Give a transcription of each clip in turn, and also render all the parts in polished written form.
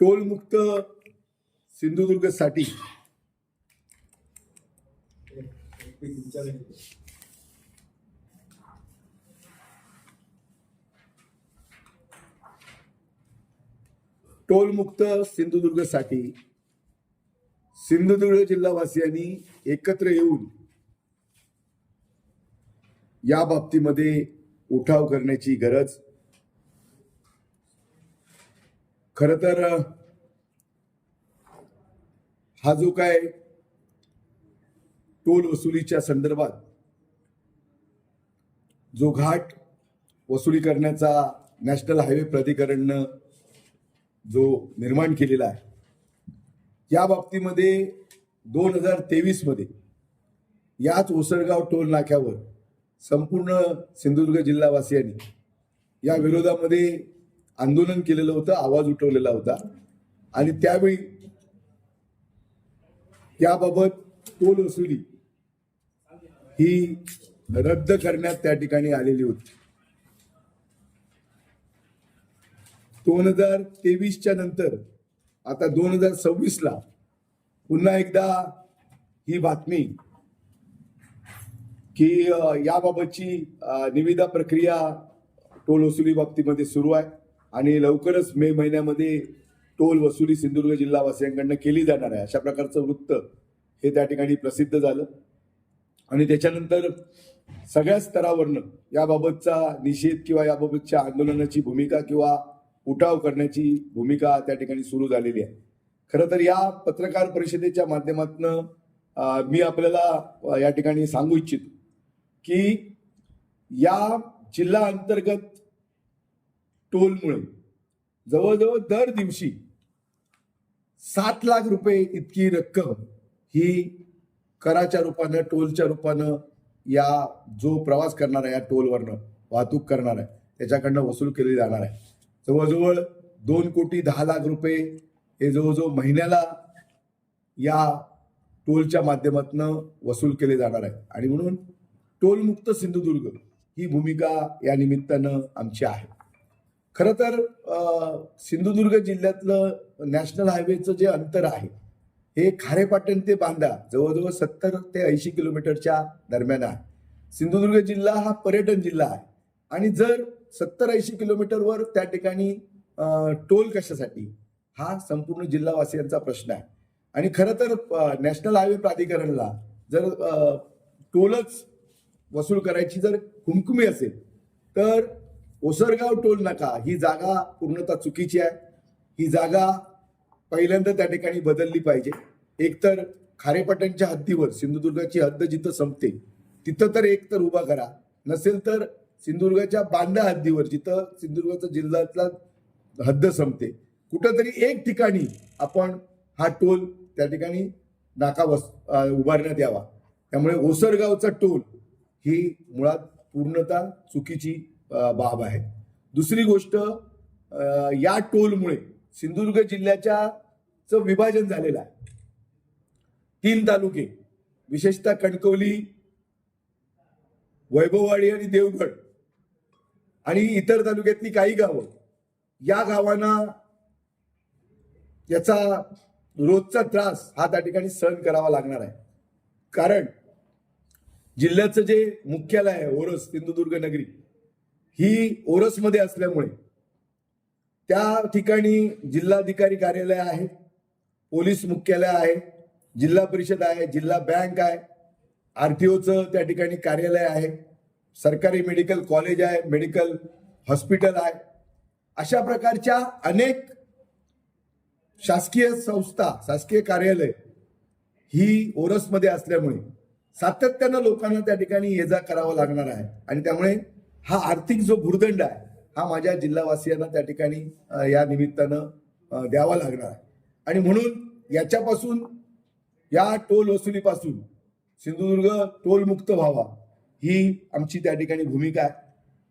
टोलमुक्त सिंधुदुर्गसाठी टोलमुक्त सिंधुदुर्गसाठी सिंधुदुर्ग जिल्हावासियांनी एकत्र येऊन या बाबतीमध्ये उठाव करण्याची गरज. खरं तर हा जो काय टोल वसुलीच्या संदर्भात जो घाट वसुली करण्याचा नॅशनल हायवे प्राधिकरणनं जो निर्माण केलेला आहे, या बाबतीमध्ये 2023 मध्ये याच ओसरगाव टोल नाक्यावर संपूर्ण सिंधुदुर्ग जिल्हावासियांनी या विरोधामध्ये आंदोलन केलेलं होतं, आवाज उठवलेला होता. आणि त्यावेळी याबाबत टोल वसुली ही रद्द करण्यात त्या ठिकाणी आलेली होती. 2023च्या नंतर आता 2026ला पुन्हा एकदा ही बातमी की याबाबतची निविदा प्रक्रिया टोल वसुली बाबतीमध्ये सुरू आहे आणि लवकरच मे महिन्यामध्ये टोल वसुली सिंधुदुर्ग जिल्हावासियांकडनं केली जाणार आहे, अशा प्रकारचं वृत्त हे त्या ठिकाणी प्रसिद्ध झालं. आणि त्याच्यानंतर सगळ्या स्तरावरनं याबाबतचा निषेध किंवा याबाबतच्या आंदोलनाची भूमिका किंवा उठाव करण्याची भूमिका त्या ठिकाणी सुरू झालेली आहे. खरं तर या पत्रकार परिषदेच्या माध्यमातून मी आपल्याला या ठिकाणी सांगू इच्छितो की या जिल्हा अंतर्गत टोलमुळे जवळजवळ दर दिवशी 7 लाख रुपये इतकी रक्कम ही कराच्या रूपानं, टोलच्या रूपानं या जो प्रवास करणार आहे, या टोलवरनं वाहतूक करणार आहे त्याच्याकडनं वसूल केली जाणार आहे. जवळजवळ 2,10,00,000 रुपये हे जवळजवळ महिन्याला या टोलच्या माध्यमातून वसूल केले जाणार आहे. आणि म्हणून टोलमुक्त सिंधुदुर्ग ही भूमिका या निमित्तानं आमची आहे. खरं तर सिंधुदुर्ग जिल्ह्यातलं नॅशनल हायवेचं जे अंतर आहे हे खारेपाटण ते बांदा जवळजवळ 70 ते 80 किलोमीटरच्या दरम्यान आहे. सिंधुदुर्ग जिल्हा हा पर्यटन जिल्हा आहे आणि जर 70-80 किलोमीटरवर त्या ठिकाणी टोल कशासाठी, हा संपूर्ण जिल्हावासियांचा प्रश्न आहे. आणि खरं तर नॅशनल हायवे प्राधिकरणला जर टोलच वसूल करायची जर खुमखुमी असेल तर ओसरगाव टोल नाका ही जागा पूर्णतः चुकीची आहे. ही जागा पहिल्यांदा त्या ठिकाणी बदलली पाहिजे. एकतर खारेपाटणच्या हद्दीवर सिंधुदुर्गाची हद्द जिथं संपते तिथं तर एक तर उभा करा, नसेल तर सिंधुदुर्गाच्या बांदा हद्दीवर जिथं सिंधुदुर्गाचा जिल्ह्यातला हद्द संपते कुठंतरी एक ठिकाणी आपण हा टोल त्या ठिकाणी नाका उभारण्यात यावा. त्यामुळे ओसरगावचा टोल ही मुळात पूर्णतः चुकीची बाब आहे. दुसरी गोष्ट, या टोलमुळे सिंधुदुर्ग जिल्ह्याचं विभाजन झालेलं आहे. 3 तालुके, विशेषतः कणकवली, वैभववाडी आणि देवगड आणि इतर तालुक्यातली काही गावं, या गावांना याचा रोजचा त्रास हा त्या ठिकाणी सहन करावा लागणार आहे. कारण जिल्ह्याचं जे मुख्यालय आहे ओरस, सिंधुदुर्ग नगरी ही ओरसमध्ये असल्यामुळे त्या ठिकाणी जिल्हाधिकारी कार्यालय आहे, पोलीस मुख्यालय आहे, जिल्हा परिषद आहे, जिल्हा बँक आहे, आरटीओचं त्या ठिकाणी कार्यालय आहे, सरकारी मेडिकल कॉलेज आहे, मेडिकल हॉस्पिटल आहे. अशा प्रकारच्या अनेक शासकीय संस्था, शासकीय कार्यालय ही ओरसमध्ये असल्यामुळे सातत्यानं लोकांना त्या ठिकाणी ये जा करावं लागणार आहे. आणि त्यामुळे हा आर्थिक जो भुर्दंड आहे हा माझ्या जिल्हावासियांना त्या ठिकाणी या निमित्तानं द्यावा लागणार आहे. आणि म्हणून याच्यापासून, या टोल वसुलीपासून सिंधुदुर्ग टोलमुक्त व्हावा ही आमची त्या ठिकाणी भूमिका आहे.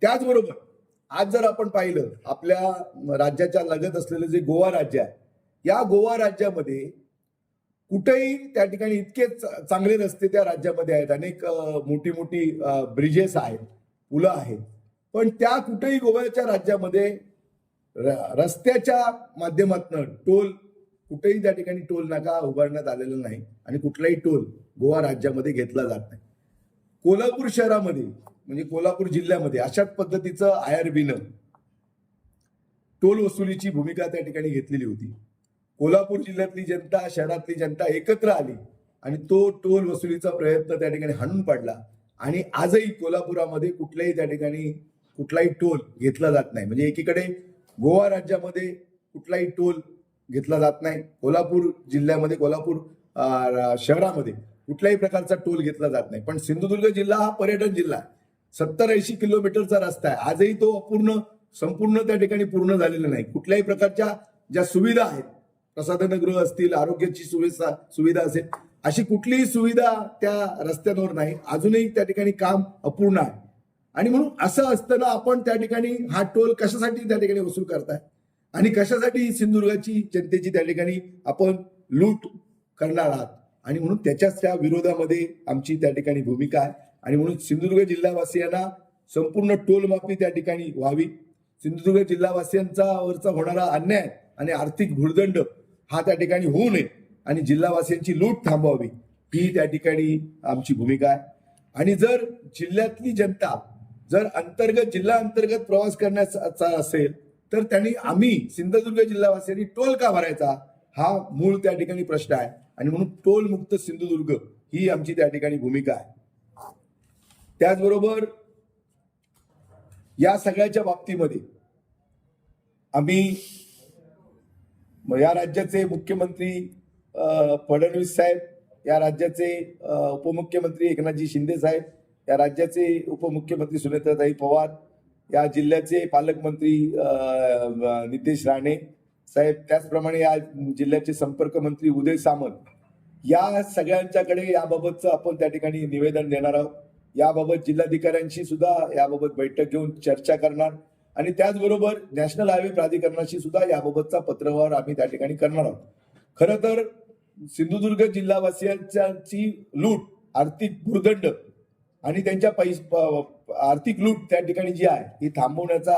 त्याचबरोबर आज जर आपण पाहिलं आपल्या राज्याच्या लगत असलेलं जे गोवा राज्य आहे, या गोवा राज्यामध्ये कुठेही त्या ठिकाणी इतके चांगले रस्ते त्या राज्यामध्ये आहेत, अनेक मोठी मोठी ब्रिजेस आहेत, पुलं आहेत, पण त्या कुठेही गोव्याच्या राज्यामध्ये रस्त्याच्या माध्यमातून टोल कुठेही त्या ठिकाणी टोल नाका उभारण्यात आलेला नाही आणि कुठलाही टोल गोवा राज्यामध्ये घेतला जात नाही. कोल्हापूर शहरामध्ये म्हणजे कोल्हापूर जिल्ह्यामध्ये अशाच पद्धतीचं IRB-नं टोल वसुलीची भूमिका त्या ठिकाणी घेतलेली होती. कोल्हापूर जिल्ह्यातली जनता, शहरातली जनता एकत्र आली आणि तो टोल वसुलीचा प्रयत्न त्या ठिकाणी हाणून पाडला आणि आजही कोल्हापुरामध्ये कुठल्याही त्या ठिकाणी कुठलाही टोल घेतला जात नाही. म्हणजे एकीकडे गोवा राज्यामध्ये कुठलाही टोल घेतला जात नाही, कोल्हापूर जिल्ह्यामध्ये कोल्हापूर शहरामध्ये कुठल्याही प्रकारचा टोल घेतला जात नाही. पण सिंधुदुर्ग जिल्हा हा पर्यटन जिल्हा आहे. 70-80 किलोमीटरचा रस्ता आहे. आजही तो संपूर्ण त्या ठिकाणी पूर्ण झालेला नाही. कुठल्याही प्रकारच्या ज्या सुविधा आहेत, प्रसाधनगृह असतील, आरोग्याची सुविधा असेल, अशी कुठलीही सुविधा त्या रस्त्यांवर नाही. अजूनही त्या ठिकाणी काम अपूर्ण आहे. आणि म्हणून असं असताना आपण त्या ठिकाणी हा टोल कशासाठी त्या ठिकाणी वसूल करताय आणि कशासाठी सिंधुदुर्गाची जनतेची त्या ठिकाणी आपण लूट करणार आहात आणि म्हणून त्याच्याच त्या विरोधामध्ये आमची त्या ठिकाणी भूमिका आहे. आणि म्हणून सिंधुदुर्ग जिल्हावासियांना संपूर्ण टोल माफी त्या ठिकाणी व्हावी. सिंधुदुर्ग जिल्हावासियांचा वरचा होणारा अन्याय आणि आर्थिक भुर्दंड हा त्या ठिकाणी होऊ नये आणि जिल्हावासियांची लूट थांबवावी ही त्या ठिकाणी आमची भूमिका आहे. आणि जर जिल्ह्यातली जनता जर जिल्हा अंतर्गत प्रवास करण्याचा असेल तर आम्ही सिंधुदुर्ग जिल्हावासियांनी टोल का भरायचा हा मूळ त्या ठिकाणी प्रश्न आहे. आणि म्हणून टोल मुक्त सिंधुदुर्ग ही आमची त्या ठिकाणी भूमिका आहे. त्याचबरोबर या सगळ्याच्या बाबतीमध्ये आम्ही या राज्याचे मुख्यमंत्री फडणवीस साहेब, या राज्याचे उपमुख्यमंत्री एकनाथजी शिंदे साहेब, या राज्याचे उपमुख्यमंत्री सुनेत्राताई पवार, या जिल्ह्याचे पालकमंत्री नितेश राणे साहेब, त्याचप्रमाणे या जिल्ह्याचे संपर्क मंत्री उदय सामंत, या सगळ्यांच्याकडे याबाबतचं आपण त्या ठिकाणी निवेदन देणार आहोत. याबाबत जिल्हाधिकाऱ्यांशी सुद्धा याबाबत बैठक घेऊन चर्चा करणार आणि त्याचबरोबर नॅशनल हायवे प्राधिकरणाशी सुद्धा याबाबतचा पत्रव्यवहार आम्ही त्या ठिकाणी करणार आहोत. खरं तर सिंधुदुर्ग जिल्हावासियांची लूट, आर्थिक भुर्दंड आणि त्यांच्या आर्थिक लूट त्या ठिकाणी जी आहे ही थांबवण्याचा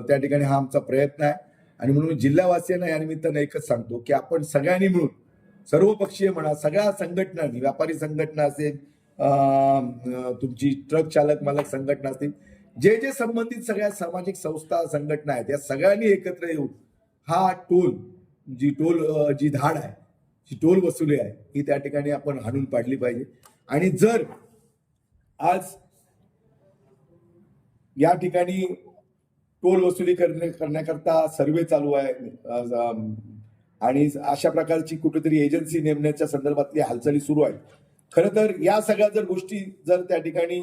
त्या ठिकाणी हा आमचा प्रयत्न आहे. आणि म्हणून जिल्हावासियांना या निमित्तानं एकच सांगतो की आपण सगळ्यांनी मिळून, सर्वपक्षीय म्हणा, सगळ्या संघटनांनी, व्यापारी संघटना असेल, तुमची ट्रक चालक मालक संघटना असतील, जे जे संबंधित सगळ्या सामाजिक संस्था संघटना आहेत, या सगळ्यांनी एकत्र येऊन हा जी धाड आहे, जी टोल वसुली आहे ही त्या ठिकाणी आपण हाणून पाडली पाहिजे. आणि जर आज या ठिकाणी टोल वसुली करण्याकरता सर्वे चालू आहे आणि अशा प्रकारची कुठेतरी एजन्सी नेमण्याच्या संदर्भातली हालचाली सुरू आहेत. खरं तर या सगळ्या जर गोष्टी जर त्या ठिकाणी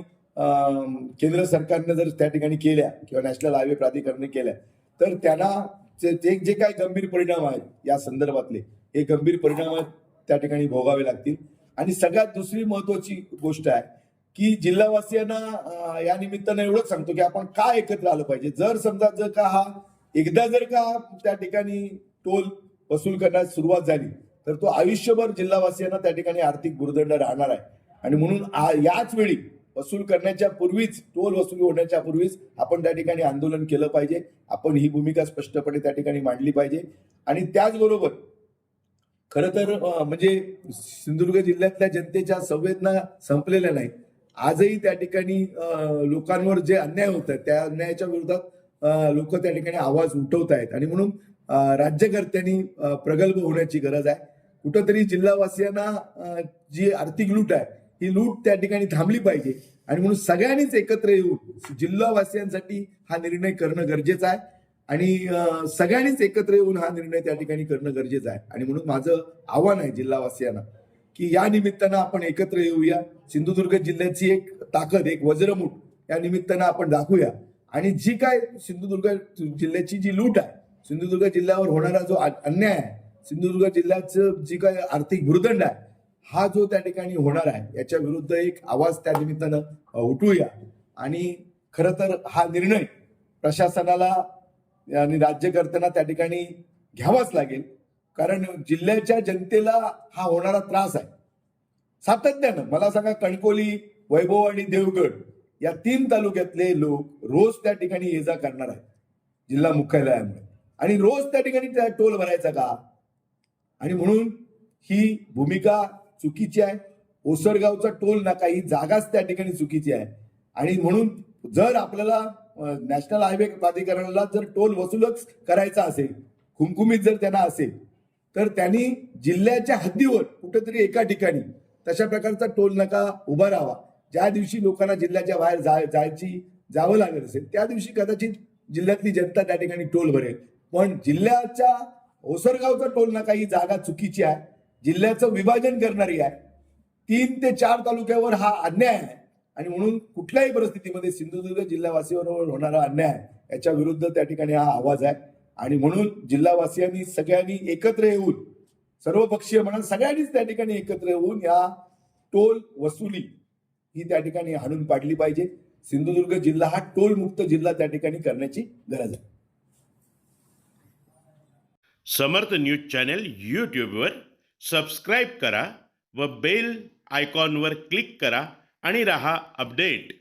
केंद्र सरकारने जर त्या ठिकाणी केल्या किंवा नॅशनल हायवे प्राधिकरणाने केल्या तर त्यांना जे काही गंभीर परिणाम आहेत या संदर्भातले, हे गंभीर परिणाम त्या ठिकाणी भोगावे लागतील. आणि सगळ्यात दुसरी महत्वाची गोष्ट आहे की जिल्हावासियांना या निमित्तानं एवढंच सांगतो की आपण का एकत्र आलं पाहिजे. एकदा जर का त्या ठिकाणी टोल वसूल करण्यास सुरुवात झाली तर तो आयुष्यभर जिल्हावासियांना त्या ठिकाणी आर्थिक भुर्दंड राहणार आहे. आणि म्हणून याच वेळी वसूल करण्याच्या पूर्वीच, टोल वसुली होण्याच्या पूर्वीच आपण त्या ठिकाणी आंदोलन केलं पाहिजे. आपण ही भूमिका स्पष्टपणे त्या ठिकाणी मांडली पाहिजे. आणि त्याचबरोबर खरं तर म्हणजे सिंधुदुर्ग जिल्ह्यातल्या जनतेच्या संवेदना संपलेल्या नाहीत. आजही त्या ठिकाणी लोकांवर जे अन्याय होत आहेत त्या अन्यायाच्या विरोधात लोक त्या ठिकाणी आवाज उठवत आहेत. आणि म्हणून राज्यकर्त्यांनी प्रगल्भ होण्याची गरज आहे. कुठंतरी जिल्हावासियांना जी आर्थिक लूट आहे ही लूट त्या ठिकाणी थांबली पाहिजे. आणि म्हणून सगळ्यांनीच एकत्र येऊन जिल्हावासियांसाठी हा निर्णय करणं गरजेचं आहे आणि सगळ्यांनीच एकत्र येऊन हा निर्णय त्या ठिकाणी करणं गरजेचं आहे. आणि म्हणून माझं आव्हान आहे जिल्हावासियांना की या निमित्तानं आपण एकत्र येऊया. सिंधुदुर्ग जिल्ह्याची एक ताकद, एक वज्रमूठ या निमित्तानं आपण दाखवूया. आणि जी काय सिंधुदुर्ग जिल्ह्याची जी लूट आहे, सिंधुदुर्ग जिल्ह्यावर होणारा जो अन्याय आहे, सिंधुदुर्ग जिल्ह्याचं जी काय आर्थिक भुर्दंड आहे, हा जो त्या ठिकाणी होणार आहे याच्या विरुद्ध एक आवाज त्या निमित्तानं उठवूया. आणि खरं तर हा निर्णय प्रशासनाला आणि राज्यकर्त्यांना त्या ठिकाणी घ्यावाच लागेल. कारण जिल्ह्याच्या जनतेला हा होणारा त्रास आहे सातत्यानं. मला सांगा, कणकोली, वैभव आणि देवगड या 3 तालुक्यातले लोक रोज त्या ठिकाणी ये जा करणार आहेत. जिल्हा मुख्यालयामुळे, आणि रोज त्या ठिकाणी त्या टोल भरायचा का? आणि म्हणून ही भूमिका चुकीची आहे. ओसरगावचा टोल नाका ही जागाच त्या ठिकाणी चुकीची आहे. आणि म्हणून जर आपल्याला नॅशनल हायवे प्राधिकरणाला जर टोल वसूलच करायचा असेल, खुमखुमीत जर त्यांना असेल, तर त्यांनी जिल्ह्याच्या हद्दीवर कुठेतरी एका ठिकाणी तशा प्रकारचा टोल नाका उभा राहावा. ज्या दिवशी लोकांना जिल्ह्याच्या बाहेर जावं लागत असेल त्या दिवशी कदाचित जिल्ह्यातली जनता त्या ठिकाणी टोल भरेल. पण जिल्ह्याच्या ओसरगावचा टोल नाका ही जागा चुकीची आहे, जिल्ह्याचं विभाजन करणारी आहे. 3 ते 4 तालुक्यावर हा अन्याय आहे. आणि म्हणून कुठल्याही परिस्थितीमध्ये सिंधुदुर्ग जिल्हावासीयांवर होणारा अन्याय याच्या विरुद्ध त्या ठिकाणी हा आवाज आहे. आणि म्हणून जिल्हावासियांनी सगळ्यांनी एकत्र येऊन, सर्वपक्षीय म्हणा सगळ्यांनीच त्या ठिकाणी एकत्र येऊन या टोल वसुली ही त्या ठिकाणी हाणून पाडली पाहिजे. सिंधुदुर्ग जिल्हा हा टोल मुक्त जिल्हा त्या ठिकाणी करण्याची गरज आहे. समर्थ न्यूज चॅनल यूट्यूबवर सबस्क्राईब करा व बेल आयकॉनवर क्लिक करा आणि रहा अपडेट.